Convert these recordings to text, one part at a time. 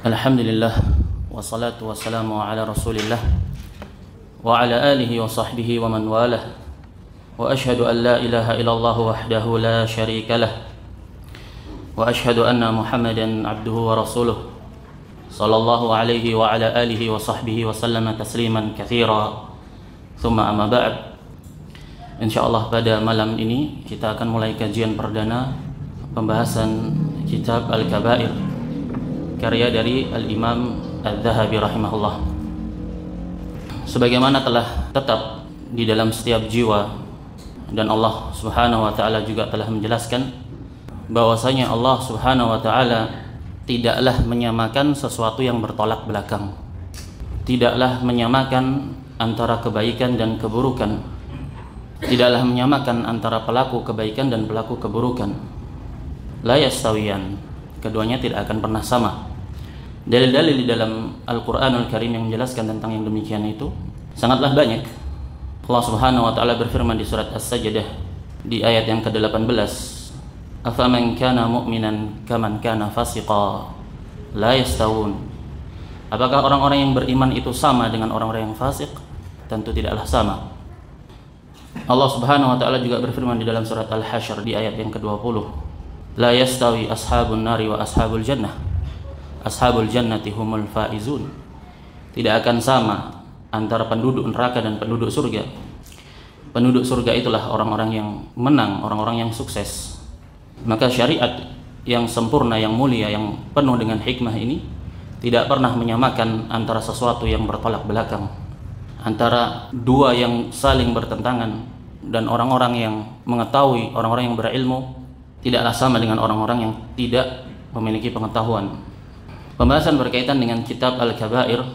Alhamdulillah wassalatu wassalamu ala Rasulillah wa ala alihi wa sahbihi wa man walah wa ashhadu an la ilaha illallah wahdahu la syarika lah wa ashhadu anna Muhammadan abduhu wa rasuluh sallallahu alaihi wa ala alihi wa sahbihi wa sallama tasliman katsira. Thumma amma ba'd. Insyaallah pada malam ini kita akan mulai kajian perdana pembahasan kitab Al-Kabair karya dari Al-Imam Adz-Dzahabi rahimahullah. Sebagaimana telah tetap di dalam setiap jiwa dan Allah Subhanahu wa taala juga telah menjelaskan bahwasanya Allah Subhanahu wa taala tidaklah menyamakan sesuatu yang bertolak belakang. Tidaklah menyamakan antara kebaikan dan keburukan. Tidaklah menyamakan antara pelaku kebaikan dan pelaku keburukan. La yastawiyan. Keduanya tidak akan pernah sama. Dalil-dalil di dalam Al-Qur'anul Karim yang menjelaskan tentang yang demikian itu sangatlah banyak. Allah Subhanahu wa taala berfirman di surat As-Sajdah di ayat yang ke-18, "Afaman kana mu'minan kaman kana fasiqa la yastawun." Apakah orang-orang yang beriman itu sama dengan orang-orang yang fasik? Tentu tidaklah sama. Allah Subhanahu wa taala juga berfirman di dalam surat Al-Hasyr di ayat yang ke-20, "La yastawi ashabun nari wa ashabul jannah. Ashabul jannati humul faizun." Tidak akan sama antara penduduk neraka dan penduduk surga. Penduduk surga itulah orang-orang yang menang, orang-orang yang sukses. Maka syariat yang sempurna, yang mulia, yang penuh dengan hikmah ini tidak pernah menyamakan antara sesuatu yang bertolak belakang, antara dua yang saling bertentangan. Dan orang-orang yang mengetahui, orang-orang yang berilmu tidaklah sama dengan orang-orang yang tidak memiliki pengetahuan. Pembahasan berkaitan dengan kitab Al-Kabair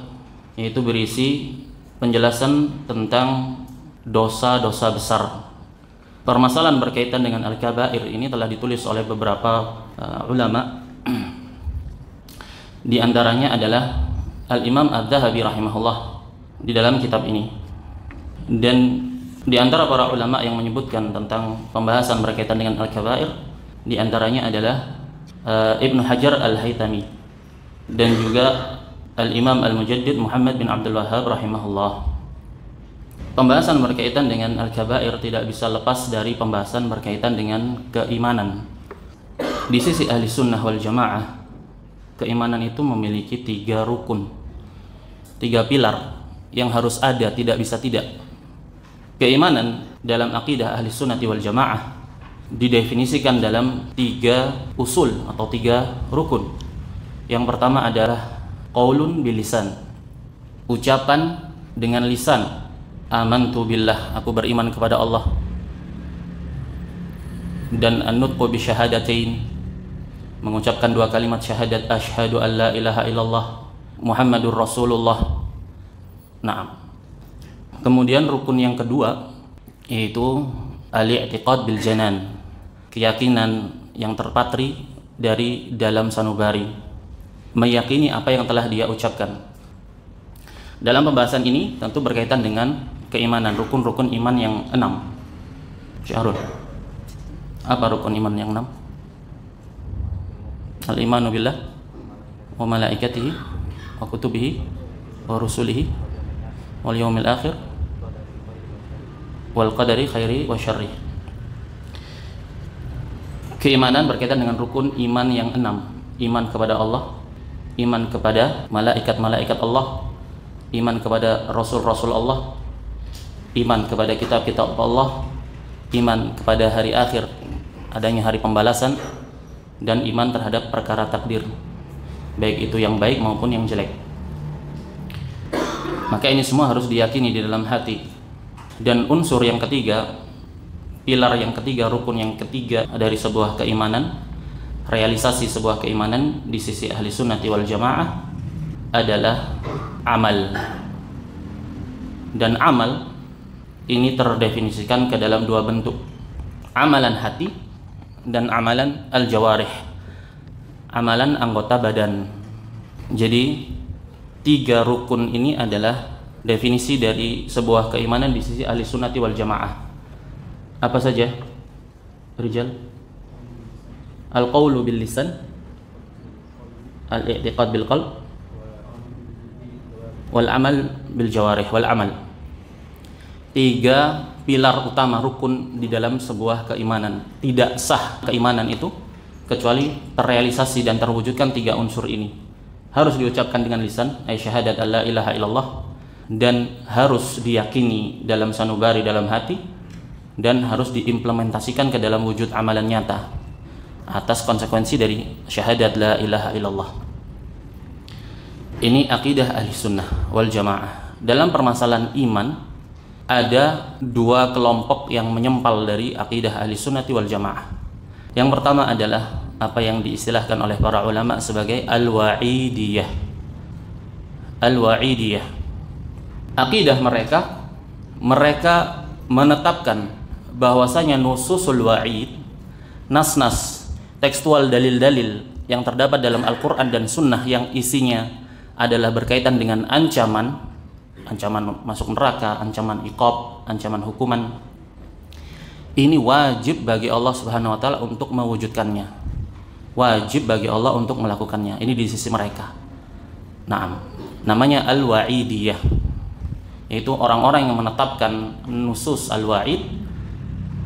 yaitu berisi penjelasan tentang dosa-dosa besar. Permasalahan berkaitan dengan Al-Kabair ini telah ditulis oleh beberapa ulama. Di antaranya adalah Al-Imam Adz-Dzahabi rahimahullah di dalam kitab ini. Dan di antara para ulama yang menyebutkan tentang pembahasan berkaitan dengan Al-Kabair, di antaranya adalah Ibnu Hajar Al-Haytami dan juga Al-Imam Al-Mujaddid Muhammad bin Abdul Wahhab rahimahullah. Pembahasan berkaitan dengan Al-Kabair tidak bisa lepas dari pembahasan berkaitan dengan keimanan. Di sisi ahli sunnah wal jamaah, keimanan itu memiliki 3 rukun, 3 pilar yang harus ada, tidak bisa tidak. Keimanan dalam akidah ahli sunnati wal jamaah didefinisikan dalam 3 usul atau 3 rukun. Yang pertama adalah qaulun bil lisan, ucapan dengan lisan. Amantu billah, aku beriman kepada Allah. Dan an-nutqu bi syahadatain, mengucapkan 2 kalimat syahadat, asyhadu an la ilaha illallah Muhammadur Rasulullah. Naam. Kemudian rukun yang kedua yaitu al-i'tiqad bil janan, keyakinan yang terpatri dari dalam sanubari, meyakini apa yang telah dia ucapkan. Dalam pembahasan ini tentu berkaitan dengan keimanan, rukun-rukun iman yang 6. Syahrul, apa rukun iman yang 6? Al-imanu billah wa malaikatihi wa kutubihi wa rusulihi wal yaumil akhir wal qadari khairi wa syarri. Keimanan berkaitan dengan rukun iman yang 6. Iman kepada Allah, iman kepada malaikat-malaikat Allah, iman kepada rasul-rasul Allah, iman kepada kitab-kitab Allah, iman kepada hari akhir, adanya hari pembalasan, dan iman terhadap perkara takdir, baik itu yang baik maupun yang jelek. Maka ini semua harus diyakini di dalam hati. Dan unsur yang ketiga, pilar yang ketiga, rukun yang ketiga dari sebuah keimanan, realisasi sebuah keimanan di sisi ahli sunnati wal jamaah adalah amal. Dan amal ini terdefinisikan ke dalam 2 bentuk, amalan hati dan amalan al-jawarih, amalan anggota badan. Jadi 3 rukun ini adalah definisi dari sebuah keimanan di sisi ahli sunnati wal jamaah. Apa saja? Rijal? Al-qawlu bil lisan, al-i'tiqad bil qalb, wal amal bil jawarih, wal amal. 3 pilar utama rukun di dalam sebuah keimanan. Tidak sah keimanan itu kecuali terrealisasi dan terwujudkan 3 unsur ini. Harus diucapkan dengan lisan, ay syahadat alla ilaha illallah, dan harus diyakini dalam sanubari, dalam hati, dan harus diimplementasikan ke dalam wujud amalan nyata atas konsekuensi dari syahadat la ilaha illallah. Ini akidah ahli sunnah wal jamaah. Dalam permasalahan iman ada 2 kelompok yang menyempal dari akidah ahli sunnati wal jamaah. Yang pertama adalah apa yang diistilahkan oleh para ulama sebagai al-wa'idiyah. Al-wa'idiyah, akidah mereka menetapkan bahwasanya nususul wa'id, nas-nas tekstual, dalil-dalil yang terdapat dalam Al-Quran dan Sunnah yang isinya adalah berkaitan dengan ancaman masuk neraka, ancaman iqab, ancaman hukuman, ini wajib bagi Allah Subhanahu wa taala untuk mewujudkannya, wajib bagi Allah untuk melakukannya. Ini di sisi mereka. Namanya al-wa'idiyah, yaitu orang-orang yang menetapkan nusus al-wa'id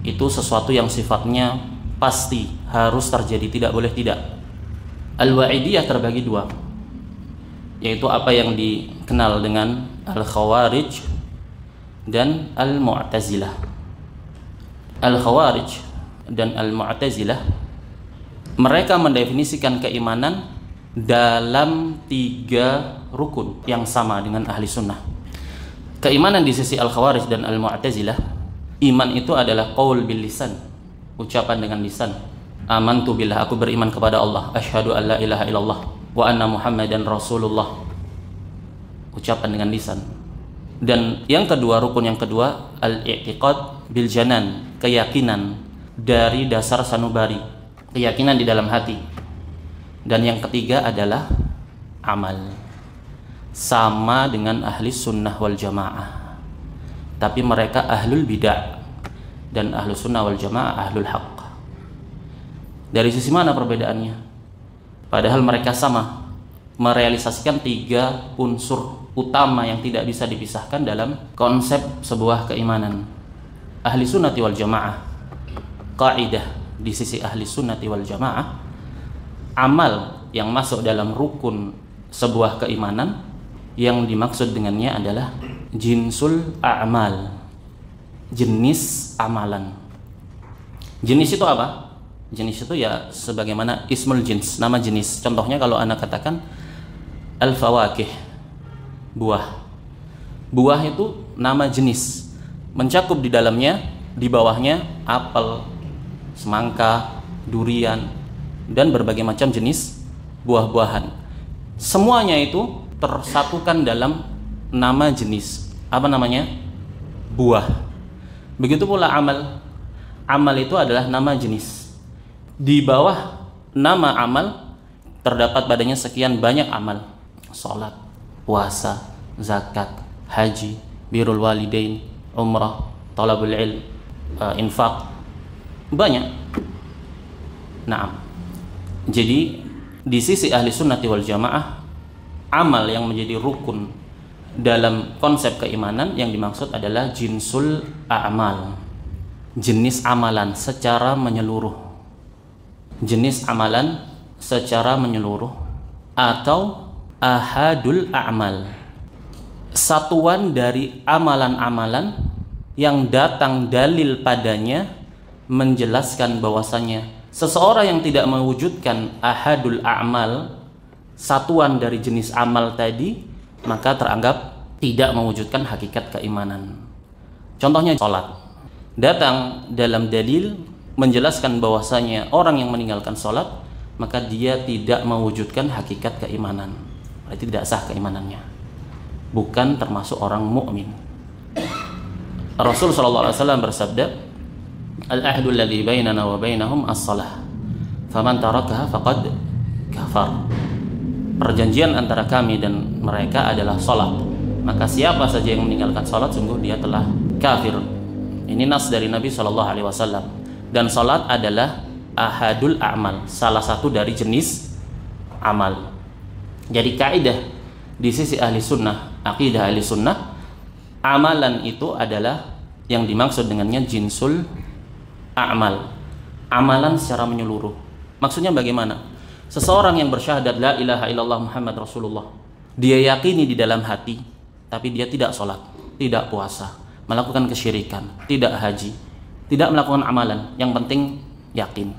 itu sesuatu yang sifatnya pasti harus terjadi, tidak boleh tidak. Al-wa'idiyah terbagi 2, yaitu apa yang dikenal dengan al-khawarij dan al-mu'tazilah. Al-khawarij dan al-mu'tazilah, mereka mendefinisikan keimanan dalam 3 rukun yang sama dengan ahli sunnah. Keimanan di sisi al-khawarij dan al-mu'tazilah, iman itu adalah qaul bil lisan, ucapan dengan lisan. Amantu billah, aku beriman kepada Allah. Asyhadu an la ilaha illallah wa anna muhammadan rasulullah, ucapan dengan lisan. Dan yang kedua, rukun yang kedua, al-i'tiqad bil janan, keyakinan dari dasar sanubari, keyakinan di dalam hati. Dan yang ketiga adalah amal, sama dengan ahli sunnah wal jamaah, tapi mereka ahlul bidah dan ahlu sunnah wal jamaah ahlul haq. Dari sisi mana perbedaannya? Padahal mereka sama, merealisasikan 3 unsur utama yang tidak bisa dipisahkan dalam konsep sebuah keimanan. Ahli sunnati wal jamaah, kaidah di sisi ahli sunnati wal jamaah, amal yang masuk dalam rukun sebuah keimanan yang dimaksud dengannya adalah jinsul a'mal, jenis amalan. Jenis itu apa? Jenis itu ya sebagaimana ismul jins, nama jenis. Contohnya kalau anak katakan al-fawakih, buah. Buah itu nama jenis, mencakup di dalamnya, di bawahnya apel, semangka, durian, dan berbagai macam jenis buah-buahan. Semuanya itu tersatukan dalam nama jenis. Apa namanya? Buah. Begitu pula amal. Amal itu adalah nama jenis. Di bawah nama amal terdapat padanya sekian banyak amal. Salat, puasa, zakat, haji, birrul walidain, umrah, talabul ilm, infak. Banyak. Jadi di sisi ahli sunnati wal jamaah, amal yang menjadi rukun dalam konsep keimanan yang dimaksud adalah jinsul a'mal, jenis amalan secara menyeluruh. Jenis amalan secara menyeluruh, atau ahadul a'mal, satuan dari amalan-amalan yang datang dalil padanya menjelaskan bahwasanya seseorang yang tidak mewujudkan ahadul a'mal, satuan dari jenis amal tadi, maka teranggap tidak mewujudkan hakikat keimanan. Contohnya sholat, datang dalam dalil menjelaskan bahwasanya orang yang meninggalkan sholat maka dia tidak mewujudkan hakikat keimanan, berarti tidak sah keimanannya, bukan termasuk orang mukmin. Rasul sallallahu alaihi wasallam bersabda, al-ahdu alladhi bainana wa bainahum as-salah, faman tarakaha faqad kafar. Perjanjian antara kami dan mereka adalah salat, maka siapa saja yang meninggalkan salat sungguh dia telah kafir. Ini nas dari Nabi sallallahu alaihi wasallam. Dan salat adalah ahadul a'mal, salah satu dari jenis amal. Jadi kaidah di sisi ahli sunnah, akidah ahli sunnah, amalan itu adalah yang dimaksud dengannya jinsul a'mal, amalan secara menyeluruh. Maksudnya bagaimana? Seseorang yang bersyahadat la ilaha illallah Muhammad Rasulullah, dia yakini di dalam hati, tapi dia tidak sholat, tidak puasa, melakukan kesyirikan, tidak haji, tidak melakukan amalan, yang penting yakin,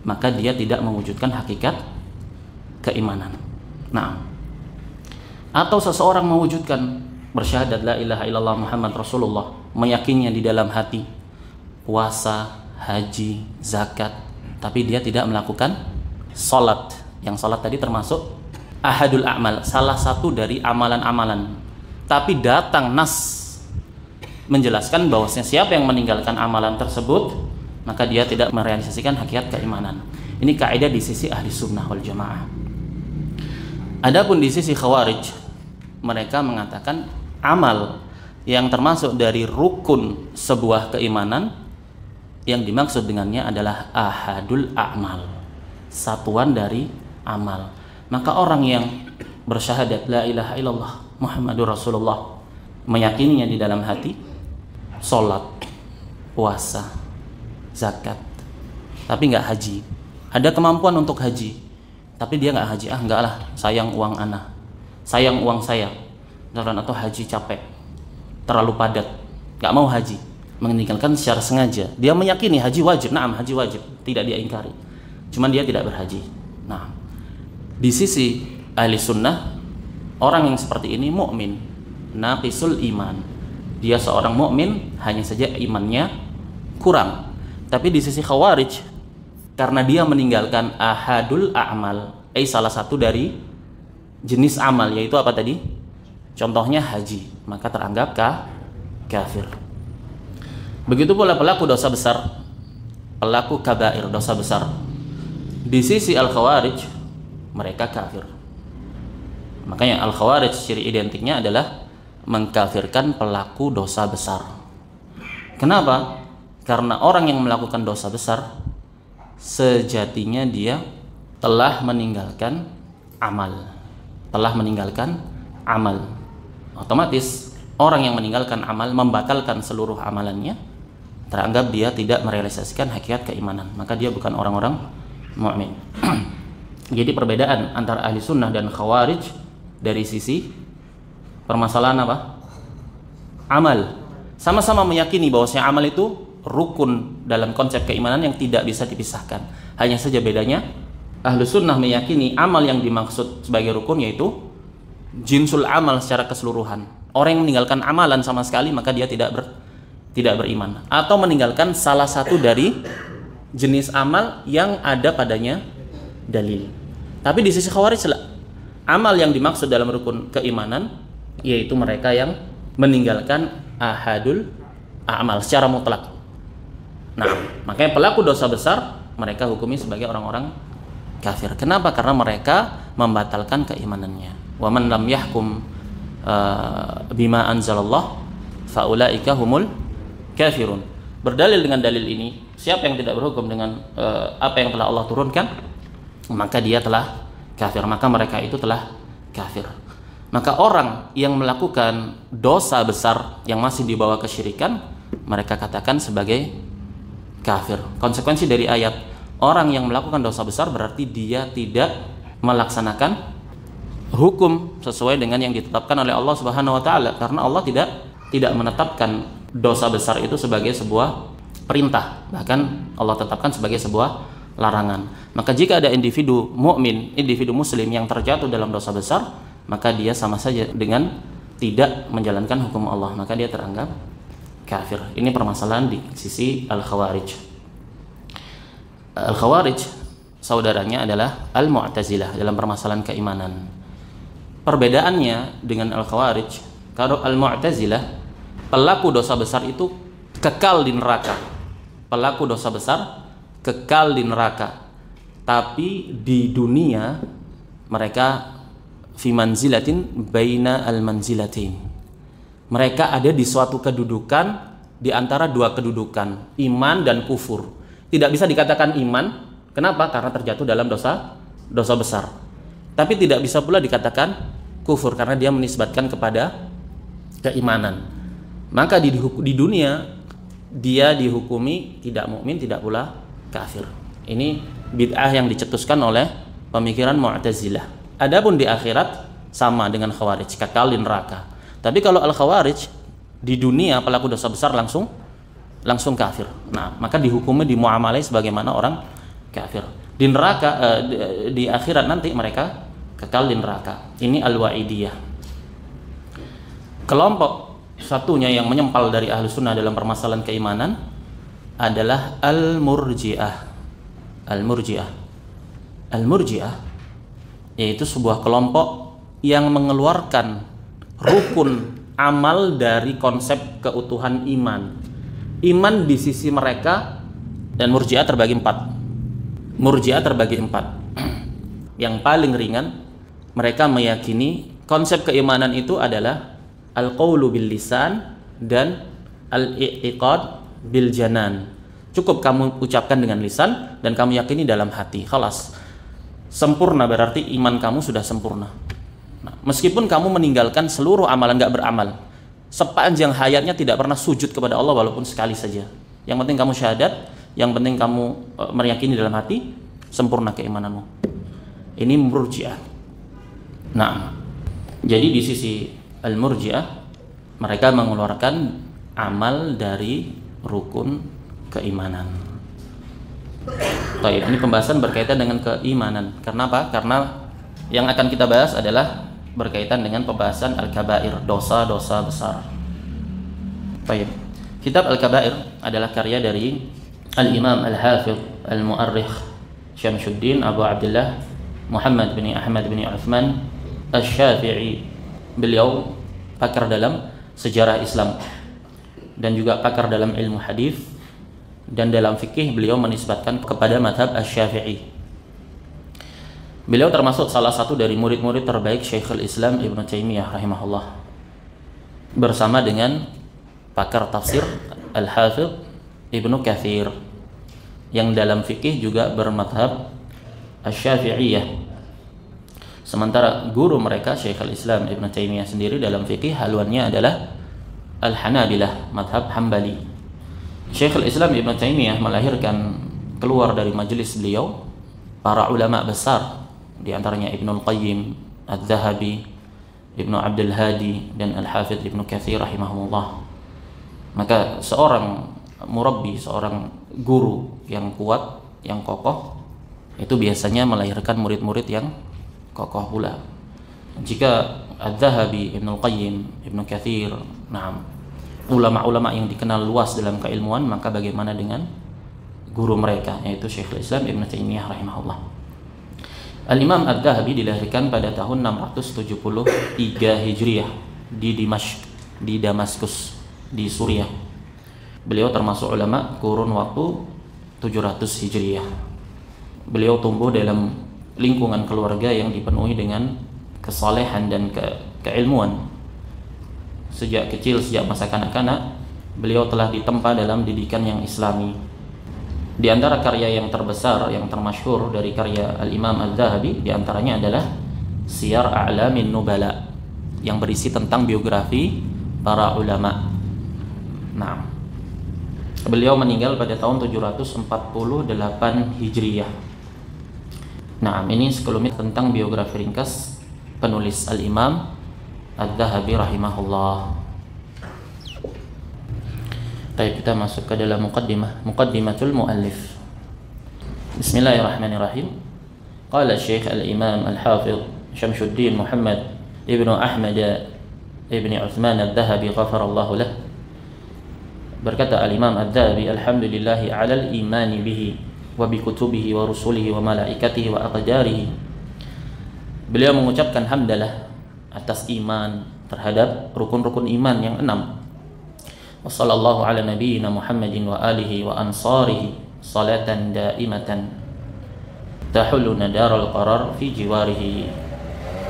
maka dia tidak mewujudkan hakikat keimanan. Nah, atau seseorang mewujudkan bersyahadat la ilaha illallah Muhammad Rasulullah, meyakininya di dalam hati, puasa, haji, zakat, tapi dia tidak melakukan salat. Yang salat tadi termasuk ahadul a'mal, salah satu dari amalan-amalan. Tapi datang nas menjelaskan bahwasanya siapa yang meninggalkan amalan tersebut, maka dia tidak merealisasikan hakikat keimanan. Ini kaidah di sisi ahli sunnah wal jamaah. Adapun di sisi khawarij, mereka mengatakan amal yang termasuk dari rukun sebuah keimanan, yang dimaksud dengannya adalah ahadul a'mal, satuan dari amal. Maka orang yang bersyahadat la ilaha illallah Muhammadur Rasulullah, meyakininya di dalam hati, sholat, puasa, zakat, tapi nggak haji. Ada kemampuan untuk haji, tapi dia nggak haji. Enggak lah, sayang uang anak, sayang uang saya, atau haji capek, terlalu padat, nggak mau haji, meninggalkan secara sengaja. Dia meyakini haji wajib, naam haji wajib, tidak dia ingkari, cuman dia tidak berhaji. Nah, di sisi ahli sunnah, orang yang seperti ini mukmin, naqisul iman, dia seorang mukmin, hanya saja imannya kurang. Tapi di sisi khawarij, karena dia meninggalkan ahadul a'mal, salah satu dari jenis amal, yaitu apa tadi? Contohnya haji, maka teranggap kafir. Begitu pula pelaku dosa besar, pelaku kabair, dosa besar. Di sisi al-khawarij, mereka kafir. Makanya al-khawarij ciri identiknya adalah mengkafirkan pelaku dosa besar. Kenapa? Karena orang yang melakukan dosa besar, sejatinya dia telah meninggalkan amal. Telah meninggalkan amal. Otomatis orang yang meninggalkan amal, membatalkan seluruh amalannya, teranggap dia tidak merealisasikan hakikat keimanan, maka dia bukan orang-orang mukmin. Jadi perbedaan antara ahli sunnah dan khawarij dari sisi permasalahan apa? Amal. Sama-sama meyakini bahwasanya amal itu rukun dalam konsep keimanan yang tidak bisa dipisahkan. Hanya saja bedanya, ahli sunnah meyakini amal yang dimaksud sebagai rukun yaitu jinsul amal secara keseluruhan. Orang yang meninggalkan amalan sama sekali, maka dia tidak beriman, atau meninggalkan salah satu dari jenis amal yang ada padanya dalil. Tapi di sisi khawarij, amal yang dimaksud dalam rukun keimanan yaitu mereka yang meninggalkan ahadul a'mal secara mutlak. Nah, makanya pelaku dosa besar mereka hukumi sebagai orang-orang kafir. Kenapa? Karena mereka membatalkan keimanannya. Wa man lam yahkum bima anzalallah faulaika humul kafirun. Berdalil dengan dalil ini, siapa yang tidak berhukum dengan apa yang telah Allah turunkan, maka dia telah kafir, maka mereka itu telah kafir. Maka orang yang melakukan dosa besar yang masih di bawah kesyirikan, mereka katakan sebagai kafir. Konsekuensi dari ayat, orang yang melakukan dosa besar berarti dia tidak melaksanakan hukum sesuai dengan yang ditetapkan oleh Allah Subhanahu wa taala, karena Allah tidak menetapkan dosa besar itu sebagai sebuah perintah, bahkan Allah tetapkan sebagai sebuah larangan. Maka jika ada individu mukmin, individu muslim yang terjatuh dalam dosa besar, maka dia sama saja dengan tidak menjalankan hukum Allah, maka dia teranggap kafir. Ini permasalahan di sisi al-khawarij. Al-khawarij saudaranya adalah al-mu'tazilah dalam permasalahan keimanan. Perbedaannya dengan al-khawarij, kalau al-mu'tazilah, pelaku dosa besar itu kekal di neraka. Pelaku dosa besar kekal di neraka. Tapi di dunia mereka fi manzilatin baina al-manzilatin. Mereka ada di suatu kedudukan di antara dua kedudukan, iman dan kufur. Tidak bisa dikatakan iman. Kenapa? Karena terjatuh dalam dosa besar. tapi tidak bisa pula dikatakan kufur karena dia menisbatkan kepada keimanan. Maka di dunia dia dihukumi tidak mukmin, tidak pula kafir. Ini bid'ah yang dicetuskan oleh pemikiran Mu'tazilah. Adapun di akhirat sama dengan Khawarij, kekal di neraka. Tapi kalau al-Khawarij di dunia pelaku dosa besar langsung kafir. Nah, maka dihukumi dimuamalai sebagaimana orang kafir. Di neraka di akhirat nanti mereka kekal di neraka. Ini al-Wa'idiyah. Kelompok satunya yang menyempal dari ahlu sunnah dalam permasalahan keimanan adalah al-Murji'ah. Al-Murji'ah yaitu sebuah kelompok yang mengeluarkan rukun amal dari konsep keutuhan iman. Iman di sisi mereka, dan Murji'ah terbagi empat. Yang paling ringan, mereka meyakini konsep keimanan itu adalah al-qawlu bil lisan dan al-i'tiqad bil janan. Cukup kamu ucapkan dengan lisan dan kamu yakini dalam hati. Khalas. Sempurna, berarti iman kamu sudah sempurna. Nah, meskipun kamu meninggalkan seluruh amalan, gak beramal, sepanjang hayatnya tidak pernah sujud kepada Allah walaupun sekali saja, yang penting kamu syahadat, yang penting kamu meyakini dalam hati, sempurna keimananmu. Ini Murji'ah. Nah, jadi di sisi al-Murji'ah mereka mengeluarkan amal dari rukun keimanan. Baik, ini pembahasan berkaitan dengan keimanan. Kenapa? Karena yang akan kita bahas adalah berkaitan dengan pembahasan al-kabair, dosa-dosa besar. Baik. Kitab al-kabair adalah karya dari al-Imam al-Hafidh al-Mu'arrikh Syamsuddin Abu Abdullah Muhammad bin Ahmad bin Uthman Asy-Syafi'i. Beliau pakar dalam sejarah Islam dan juga pakar dalam ilmu hadis, dan dalam fikih beliau menisbatkan kepada mazhab Asy-Syafi'i. Beliau termasuk salah satu dari murid-murid terbaik Syekhul Islam Ibnu Taimiyah rahimahullah, bersama dengan pakar tafsir Al-Hafidh Ibnu Katsir yang dalam fikih juga bermadhab Asy-Syafi'iyah. Sementara guru mereka Syekhul Islam Ibnu Taimiyah sendiri dalam fikih haluannya adalah Al-Hanabilah, madhab Hambali. Syekhul Islam Ibnu Taimiyah melahirkan keluar dari majelis beliau para ulama besar, di antaranya Ibnul Qayyim, Adz-Dzahabi, Ibnu Abdul Hadi, dan Al-Hafidh Ibnu Katsir rahimahullah. Maka seorang murabbi, seorang guru yang kuat, yang kokoh, itu biasanya melahirkan murid-murid yang kokoh pula. Jika Adz-Dzahabi, Ibnul Qayyim, Ibnu Katsir, ulama-ulama yang dikenal luas dalam keilmuan, maka bagaimana dengan guru mereka, yaitu Syekhul Islam Ibnu Taimiyah rahimahullah. Al-Imam Adz-Dzahabi dilahirkan pada tahun 673 Hijriah di Dimashq, di Damaskus, di Suriah. Beliau termasuk ulama kurun waktu 700 Hijriah. Beliau tumbuh dalam lingkungan keluarga yang dipenuhi dengan kesalehan dan keilmuan. Sejak kecil, sejak masa kanak-kanak, beliau telah ditempa dalam didikan yang islami. Di antara karya yang terbesar, yang termasyhur dari karya Al-Imam Adz-Dzahabi, di antaranya adalah Siyar A'lamin Nubala, yang berisi tentang biografi para ulama. Nah, beliau meninggal pada tahun 748 Hijriyah. Nah, ini sekelumit tentang biografi ringkas penulis Al-Imam Adz-Dzahabi rahimahullah. Baik, kita masuk ke dalam muqaddimatul muallif. Bismillahirrahmanirrahim. Qala Syekh Al-Imam Al-Hafidh Syamsuddin Muhammad Ibnu Ahmad Ibnu Uthman Adz-Dzahabi ghafarallahu lah. Berkata Al-Imam Adz-Dzahabi, alhamdulillahi 'alal imani bihi wa bi kutubihi wa rusulihi wa malaikatihi wa aqdarihi. Beliau mengucapkan hamdalah atas iman terhadap rukun-rukun iman yang 6. Wassallallahu ala nabiyyina Muhammadin wa alihi wa ansarihi salatan daimatan tahuluna daral qarar fi jiwarihi.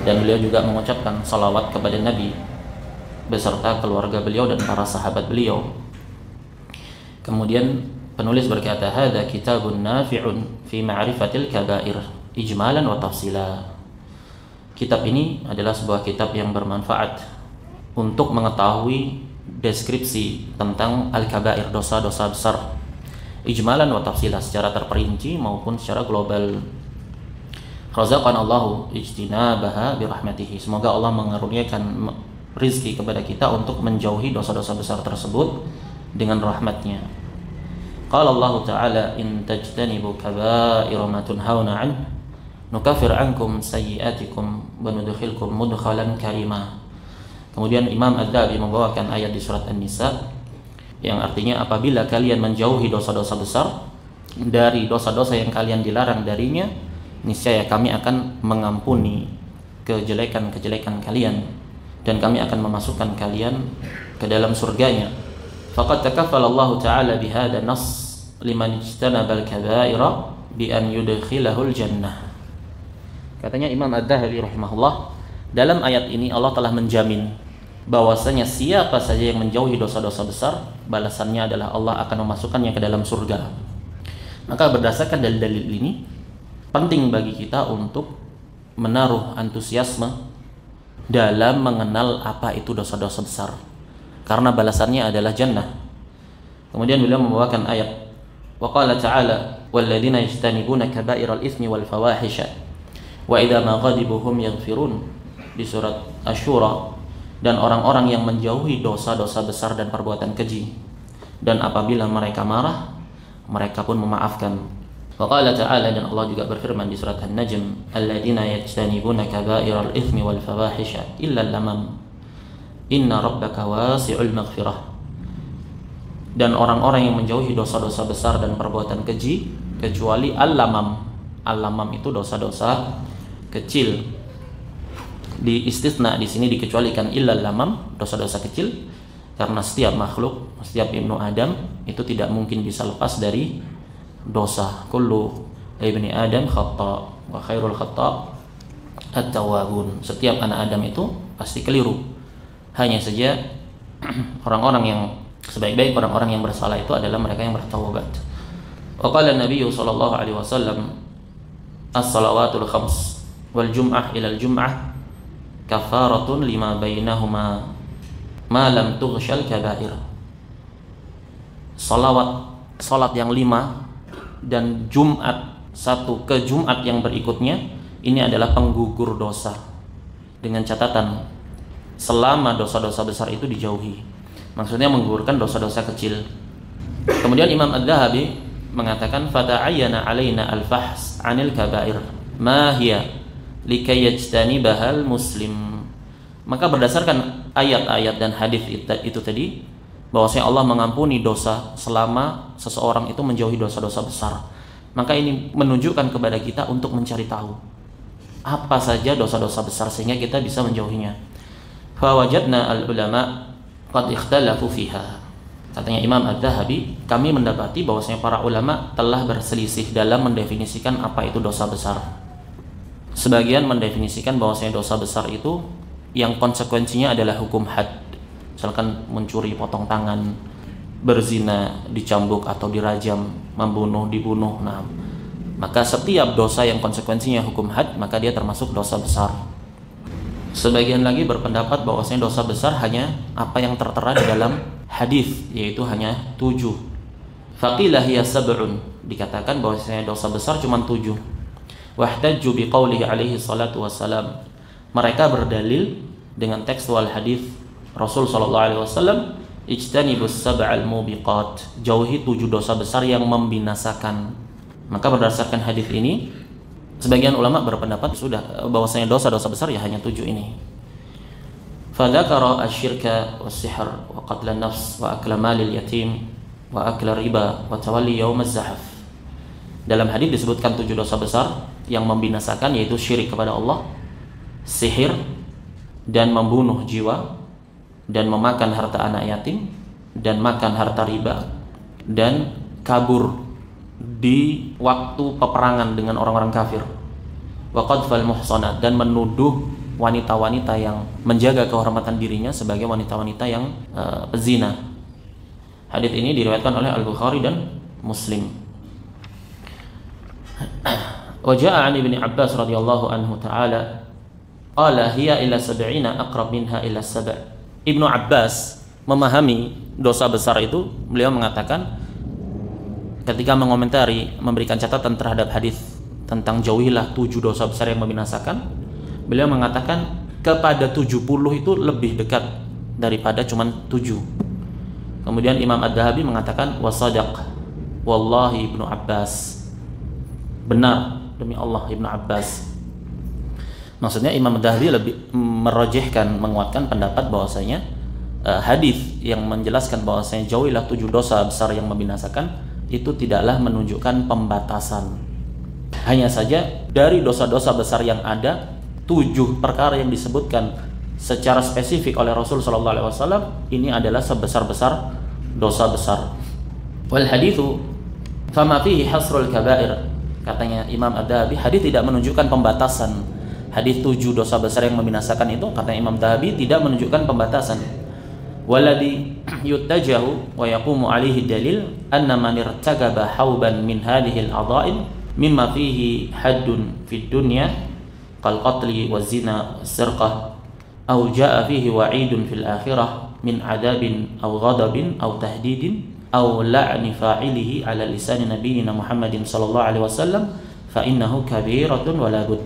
Dan beliau juga mengucapkan salawat kepada Nabi beserta keluarga beliau dan para sahabat beliau. Kemudian penulis berkata, hadza kitabun nafi'un fi ma'rifatil kabair ijmalan wa tafsila. Kitab ini adalah sebuah kitab yang bermanfaat untuk mengetahui deskripsi tentang al-kabair, dosa-dosa besar, ijmalan wa tafsilah, secara terperinci maupun secara global. Razaqanallahu ijtinabaha birahmatihi. Semoga Allah mengaruniakan rizki kepada kita untuk menjauhi dosa-dosa besar tersebut dengan rahmatnya. Qala Allah Ta'ala, in tajtanibu kaba'ira ma tunhauna an nukaffir ankum sayyi'atikum wa nudkhilkum mudkhalan karima. Kemudian Imam Adz-Dzahabi membawakan ayat di surat An-Nisa yang artinya, apabila kalian menjauhi dosa-dosa besar dari dosa-dosa yang kalian dilarang darinya, niscaya kami akan mengampuni kejelekan-kejelekan kalian dan kami akan memasukkan kalian ke dalam surganya. Faqad takaffala Allah Ta'ala bihadha nas liman ijtanaba al-kaba'ira bi an yudkhilahul jannah. Katanya Imam Adz-Dzahabi rahimahullah, dalam ayat ini Allah telah menjamin bahwasanya siapa saja yang menjauhi dosa-dosa besar, balasannya adalah Allah akan memasukkannya ke dalam surga. Maka berdasarkan dalil-dalil ini, penting bagi kita untuk menaruh antusiasme dalam mengenal apa itu dosa-dosa besar, karena balasannya adalah jannah. Kemudian beliau membawakan ayat, wa qala ta'ala, walladzina yajtanibuna kaba'iral itsmi wal fawahisha wa idza ma ghadibu hum yaghfirun, di surat Asy-Syura, dan orang-orang yang menjauhi dosa-dosa besar dan perbuatan keji, dan apabila mereka marah mereka pun memaafkan. Wa qala ta'ala, dan Allah juga berfirman di surat An-Najm, alladzina yajtanibuna kaba'iral itsmi wal fawahisha illa al-lamam inna rabbaka wasi'ul maghfirah. Dan orang-orang yang menjauhi dosa-dosa besar dan perbuatan keji kecuali al-lamam. Al-lamam itu dosa-dosa kecil. Di istisna di sini dikecualikan illal lamam, dosa-dosa kecil, karena setiap makhluk, setiap ibnu Adam itu tidak mungkin bisa lepas dari dosa. Kullu ibni Adam khata wa khairul khata at-tawwabun. Setiap anak Adam itu pasti keliru. Hanya saja orang-orang yang sebaik-baik orang-orang yang bersalah itu adalah mereka yang bertaubat. Wa qala an-nabiy sallallahu alaihi wasallam, as-salawatul khams wal jum'ah ila al-jum'ah kafaratun lima bainahuma ma lam tughshal kaba'ir. Salat yang 5 dan Jumat satu ke Jumat yang berikutnya ini adalah penggugur dosa, dengan catatan selama dosa-dosa besar itu dijauhi. Maksudnya menggugurkan dosa-dosa kecil. Kemudian Imam Adz-Dzahabi mengatakan, fata'ayyana alaina al-fahs 'anil kaba'ir ma hiya likay yajtanibahal muslim. Maka berdasarkan ayat-ayat dan hadis itu tadi, bahwasanya Allah mengampuni dosa selama seseorang itu menjauhi dosa-dosa besar. Maka ini menunjukkan kepada kita untuk mencari tahu apa saja dosa-dosa besar sehingga kita bisa menjauhinya. Fawajadna al-ulama qad ikhtalafu fiha. Katanya Imam Adz-Dzahabi, kami mendapati bahwasanya para ulama telah berselisih dalam mendefinisikan apa itu dosa besar. Sebagian mendefinisikan bahwasanya dosa besar itu yang konsekuensinya adalah hukum had. Misalkan mencuri potong tangan, berzina dicambuk atau dirajam, membunuh dibunuh. Nah, maka setiap dosa yang konsekuensinya hukum had, maka dia termasuk dosa besar. Sebagian lagi berpendapat bahwasanya dosa besar hanya apa yang tertera di dalam hadis, yaitu hanya 7. Faqila hiya sab'un, dikatakan bahwasanya dosa besar cuma 7. Wahtajju biqaulihi alaihi salatu wassalam, mereka berdalil dengan tekstual hadis Rasul sallallahu alaihi wasallam, ijtanibus sab'al mubiqat, jauhi 7 dosa besar yang membinasakan. Maka berdasarkan hadis ini, sebagian ulama berpendapat sudah bahwasanya dosa-dosa besar ya hanya 7 ini. Fadzakara asy-syirka was-sihr wa qatl an-nafs wa akla malil yatim wa akla riba wa tawalli yaum az-zahaf. Dalam hadis disebutkan 7 dosa besar yang membinasakan, yaitu syirik kepada Allah, sihir, dan membunuh jiwa, dan memakan harta anak yatim, dan makan harta riba, dan kabur di waktu peperangan dengan orang-orang kafir, wa qadfal muhsanat, dan menuduh wanita-wanita yang menjaga kehormatan dirinya sebagai wanita-wanita yang pezina. Hadis ini diriwayatkan oleh Al-Bukhari dan Muslim. Wa jaa'a an Ibnu Abbas radhiyallahu anhu ta'ala qala hiya ila sab'ina aqrab minha ila sab'. Ibnu Abbas memahami dosa besar itu, beliau mengatakan ketika mengomentari, memberikan catatan terhadap hadis tentang jauhilah 7 dosa besar yang membinasakan, beliau mengatakan kepada 70 itu lebih dekat daripada cuman 7. Kemudian Imam Ad-Dhahabi mengatakan wasadaq wallahi Ibnu Abbas, benar demi Allah Ibnu Abbas. Maksudnya Imam Ad-Dhahabi lebih merojihkan, menguatkan pendapat bahwasanya hadis yang menjelaskan bahwasanya jauhilah 7 dosa besar yang membinasakan itu tidaklah menunjukkan pembatasan. Hanya saja dari dosa-dosa besar yang ada, 7 perkara yang disebutkan secara spesifik oleh Rasul sallallahu alaihi wasallam ini adalah sebesar-besar dosa besar. Wal haditsu fama fihi hasrul kaba'ir, katanya Imam Ad-Dhahabi, hadis tidak menunjukkan pembatasan. Hadis 7 dosa besar yang membinasakan itu, kata Imam Dhahabi, tidak menunjukkan pembatasan. Walladhi yuttajahu wa yaqumu alaihi dalil anna man irtakaba hauban min hadhihi al-adha'im mimma fihi haddun fid dunya qal qatli wa zina wa sirqah aw jaa fihi wa'idun fil akhirah min adabin aw ghadabin aw tahdidin aw la'ni fa'ilihi ala lisan nabiyyina Muhammadin sallallahu alaihi wasallam fa innahu kabiratun wa la budd.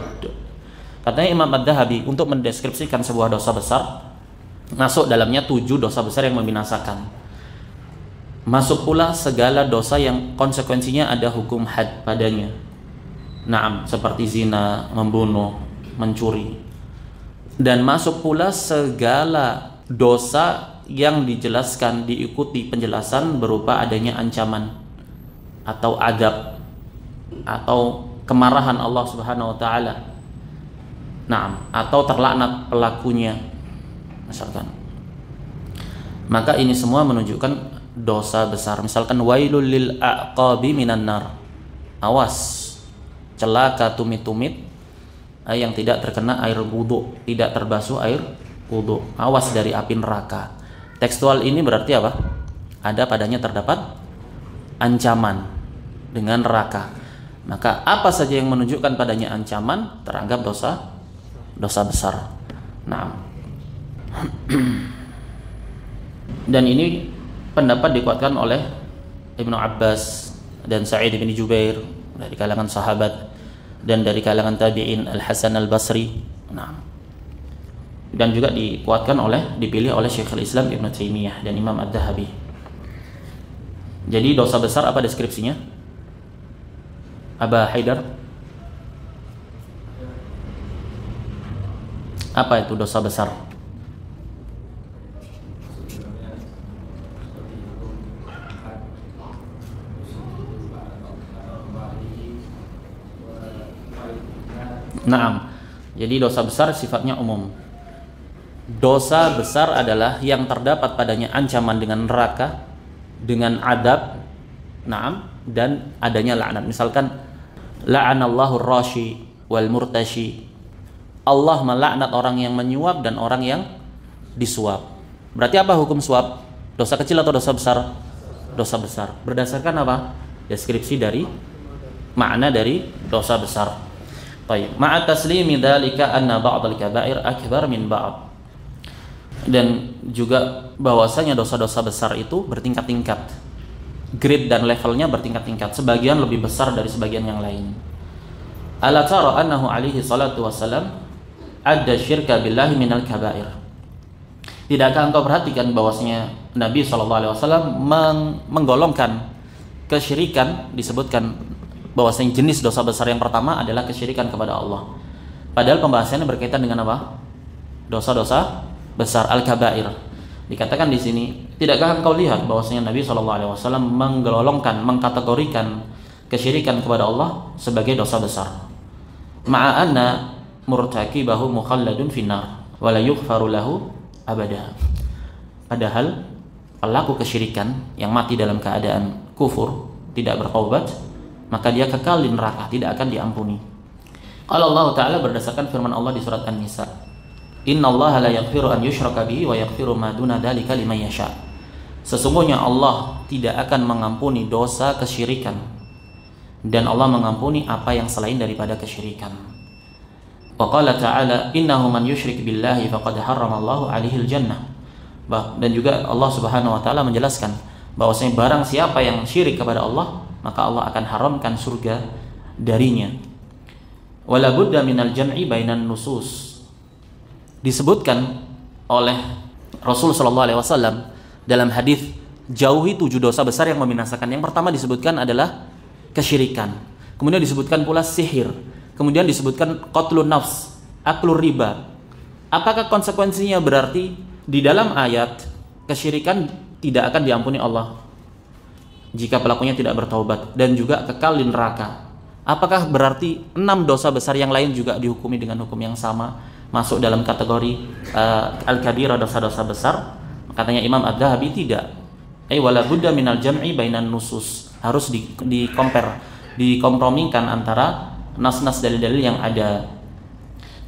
Katanya Imam Ad-Dhahabi, untuk mendeskripsikan sebuah dosa besar, masuk dalamnya 7 dosa besar yang membinasakan. Masuk pula segala dosa yang konsekuensinya ada hukum had padanya. Naam, seperti zina, membunuh, mencuri. Dan masuk pula segala dosa yang dijelaskan, diikuti penjelasan berupa adanya ancaman atau adab atau kemarahan Allah Subhanahu wa taala. Naam, atau terlaknat pelakunya misalkan. Maka ini semua menunjukkan dosa besar. Misalkan wailul lil aqabi minan nar, awas celaka tumit-tumit yang tidak terkena air wudu, tidak terbasuh air wudu, awas dari api neraka. Tekstual ini berarti apa? Ada padanya terdapat ancaman dengan neraka. Maka apa saja yang menunjukkan padanya ancaman teranggap dosa besar. Nah, dan ini pendapat dikuatkan oleh Ibnu Abbas dan Sa'id bin Jubair dari kalangan sahabat dan dari kalangan tabi'in Al-Hasan Al-Basri. Nah, dan juga dipilih oleh Syekhul Islam Ibnu Taimiyah dan Imam Ad-Dhahabi. Jadi dosa besar apa deskripsinya? Aba Haidar, apa itu dosa besar? Naam. Jadi dosa besar sifatnya umum. Dosa besar adalah yang terdapat padanya ancaman dengan neraka, dengan adab, naam, dan adanya laknat. Misalkan la'anallahu ar-rashi wal murtashi. Allah melaknat orang yang menyuap dan orang yang disuap. Berarti apa hukum suap? Dosa kecil atau dosa besar? Dosa besar. Berdasarkan apa? Deskripsi dari makna dari dosa besar. Baik, ma'a taslimi dzalika anna ba'dal kaba'ir akbar min ba'd. Dan juga bahwasanya dosa-dosa besar itu bertingkat-tingkat. Grade dan levelnya bertingkat-tingkat. Sebagian lebih besar dari sebagian yang lain. Ala tara annahu alaihi salatu wassalam ada syirka billahi minal kabair. Tidakkah engkau perhatikan bahwasanya Nabi SAW menggolongkan kesyirikan, disebutkan bahwasanya jenis dosa besar yang pertama adalah kesyirikan kepada Allah. Padahal pembahasannya berkaitan dengan apa? Dosa-dosa besar, al-kabair. Dikatakan di sini, tidakkah engkau lihat bahwasanya Nabi SAW menggolongkan, mengkategorikan kesyirikan kepada Allah sebagai dosa besar. Ma'anna murtakibahu mukhalladun finnar wa la yughfaru lahu abada. Padahal pelaku kesyirikan yang mati dalam keadaan kufur, tidak bertaubat, maka dia kekal di neraka, tidak akan diampuni. Qala Allah Ta'ala berdasarkan firman Allah di surat An-Nisa, Innallaha la yaghfiru an yushraka bihi wa yaghfiru ma duna dzalika liman yasha. Sesungguhnya Allah tidak akan mengampuni dosa kesyirikan, dan Allah mengampuni apa yang selain daripada kesyirikan. Wa qala ta'ala innahu man yusyrik billahi faqad harramallahu 'alaihil jannah. Dan juga Allah Subhanahu wa taala menjelaskan bahwasanya barang siapa yang syirik kepada Allah, maka Allah akan haramkan surga darinya. Wala budda minal jam'i bainan nusus. Disebutkan oleh Rasul sallallahu alaihi wasallam dalam hadis, jauhi 7 dosa besar yang membinasakan. Yang pertama disebutkan adalah kesyirikan. Kemudian disebutkan pula sihir. Kemudian disebutkan qatlun nafs, aklur riba. Apakah konsekuensinya berarti di dalam ayat kesyirikan tidak akan diampuni Allah jika pelakunya tidak bertaubat dan juga kekal di neraka? Apakah berarti 6 dosa besar yang lain juga dihukumi dengan hukum yang sama, masuk dalam kategori al-kabira, dosa-dosa besar? Katanya Imam Ad-Dhahabi tidak. Wala budda minal jam'i bainan nusus. Harus dikompromikan antara nas-nas dalil-dalil yang ada.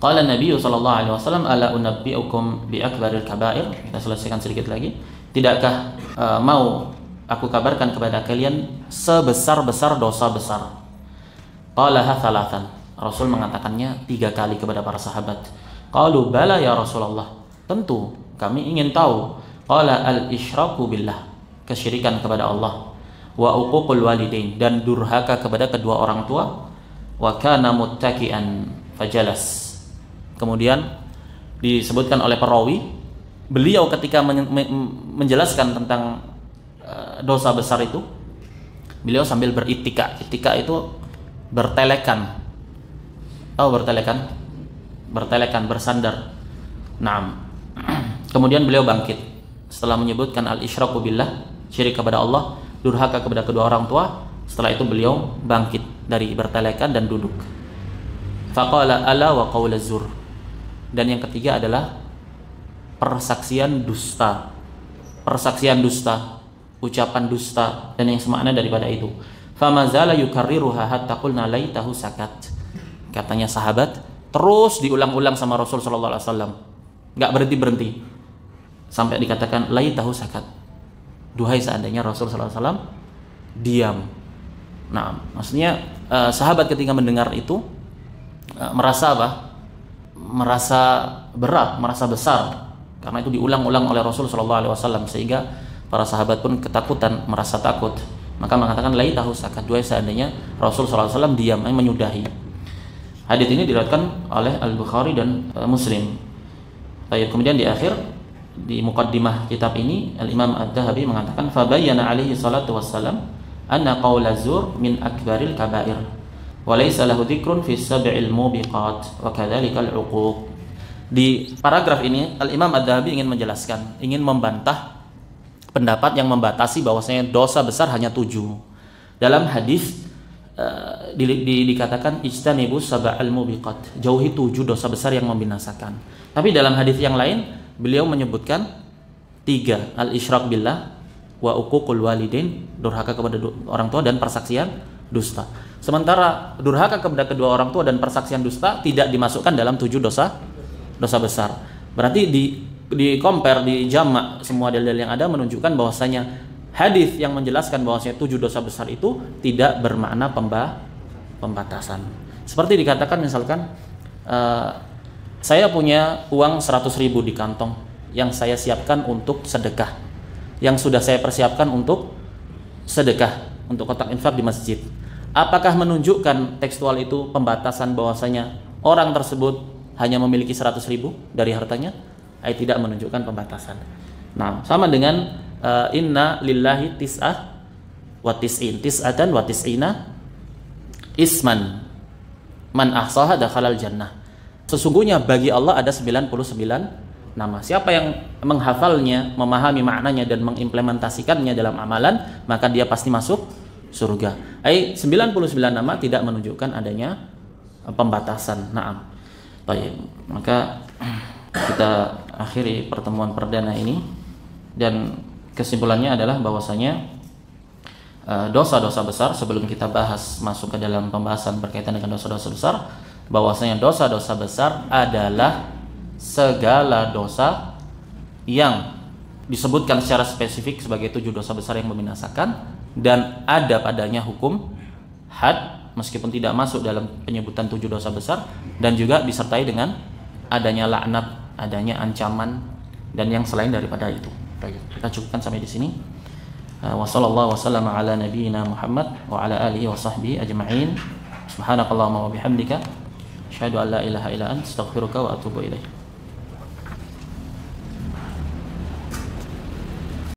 Qala Nabi sallallahu alaihi wasallam ala unabbiukum bi akbaril kaba'ir. Kita selesaikan sedikit lagi. Tidakkah mau aku kabarkan kepada kalian sebesar-besar dosa besar? Qalaha thalathan. Rasul mengatakannya 3 kali kepada para sahabat. Qalu bala ya Rasulullah. Tentu, kami ingin tahu. Qala al-isyraku billah, kesyirikan kepada Allah, wa uququl walidain, dan durhaka kepada kedua orang tua, wa kana muttaki'an fajalas. Kemudian disebutkan oleh perawi, beliau ketika menjelaskan tentang dosa besar itu, beliau sambil beritika. Itika itu bertelekan. Tahu bertelekan? Bertelekan, bersandar. Naam. Kemudian beliau bangkit setelah menyebutkan al-isyraku billah, syirik kepada Allah, durhaka kepada kedua orang tua. Setelah itu beliau bangkit dari bertelekan dan duduk. Faqala ala wa qaula zur. Dan yang ketiga adalah persaksian dusta. Persaksian dusta, ucapan dusta, dan yang semakna daripada itu. Famazala yukarriruha hatta qulna laitahu sakat. Katanya sahabat, terus diulang-ulang sama Rasul sallallahu alaihi wasallam. Enggak berhenti-berhenti. Sampai dikatakan laitahu sakat. Duhai seandainya Rasul sallallahu alaihi wasallam diam. Nah, maksudnya sahabat ketika mendengar itu merasa apa? Merasa berat, merasa besar, karena itu diulang-ulang oleh Rasul sallallahu alaihi wasallam, sehingga para sahabat pun ketakutan, merasa takut. Maka mengatakan laitahu sakat, duhai seandainya Rasul sallallahu alaihi wasallam diam, menyudahi. Hadits ini diriwayatkan oleh Al-Bukhari dan Muslim. Baik, kemudian di akhir di muqaddimah kitab ini Al-Imam Ad-Dhahabi mengatakan fabayyana alaihi salatu wassalam anna qaula zur min akbaril kaba'ir wa laysa lahu dzikrun fi sab'il mubiqat wa kadzalika al-uquq. Di paragraf ini Al-Imam Ad-Dhahabi ingin menjelaskan, ingin membantah pendapat yang membatasi bahwasanya dosa besar hanya 7. Dalam hadis dikatakan ijtanibus sab'al mubiqat, jauhi 7 dosa besar yang membinasakan. Tapi dalam hadis yang lain beliau menyebutkan 3, al-isyrak billah, wa uququl walidain, durhaka kepada orang tua, dan persaksian dusta. Sementara durhaka kepada kedua orang tua dan persaksian dusta tidak dimasukkan dalam 7 dosa besar. Berarti di compare, di jamak semua dalil yang ada menunjukkan bahwasanya hadis yang menjelaskan bahwasanya 7 dosa besar itu tidak bermakna pembatasan. Seperti dikatakan misalkan saya punya uang 100.000 di kantong yang saya siapkan untuk sedekah, yang sudah saya persiapkan untuk sedekah, untuk kotak infak di masjid. Apakah menunjukkan tekstual itu pembatasan bahwasanya orang tersebut hanya memiliki 100.000 dari hartanya? Tidak menunjukkan pembatasan. Nah, sama dengan inna lillahi tis'ah wa tis'in, tis'atan wa tis'ina isman man ahsaha dakhalal jannah. Sesungguhnya bagi Allah ada 99 nama. Siapa yang menghafalnya, memahami maknanya dan mengimplementasikannya dalam amalan, maka dia pasti masuk surga. 99 nama tidak menunjukkan adanya pembatasan. Naam. Baik, maka kita akhiri pertemuan perdana ini, dan kesimpulannya adalah bahwasanya dosa-dosa besar, sebelum kita bahas masuk ke dalam pembahasan berkaitan dengan dosa-dosa besar, bahwasanya dosa-dosa besar adalah segala dosa yang disebutkan secara spesifik sebagai 7 dosa besar yang membinasakan dan ada padanya hukum had meskipun tidak masuk dalam penyebutan 7 dosa besar, dan juga disertai dengan adanya laknat, adanya ancaman dan yang selain daripada itu. Baik, kita cukupkan sampai di sini. Wa sallallahu wasallama ala nabiyyina Muhammad wa ala alihi wa sahbihi ajma'in. Subhanakallahumma wa bihamdika asyhadu an la ilaha illa anta astaghfiruka wa atubu ilaik.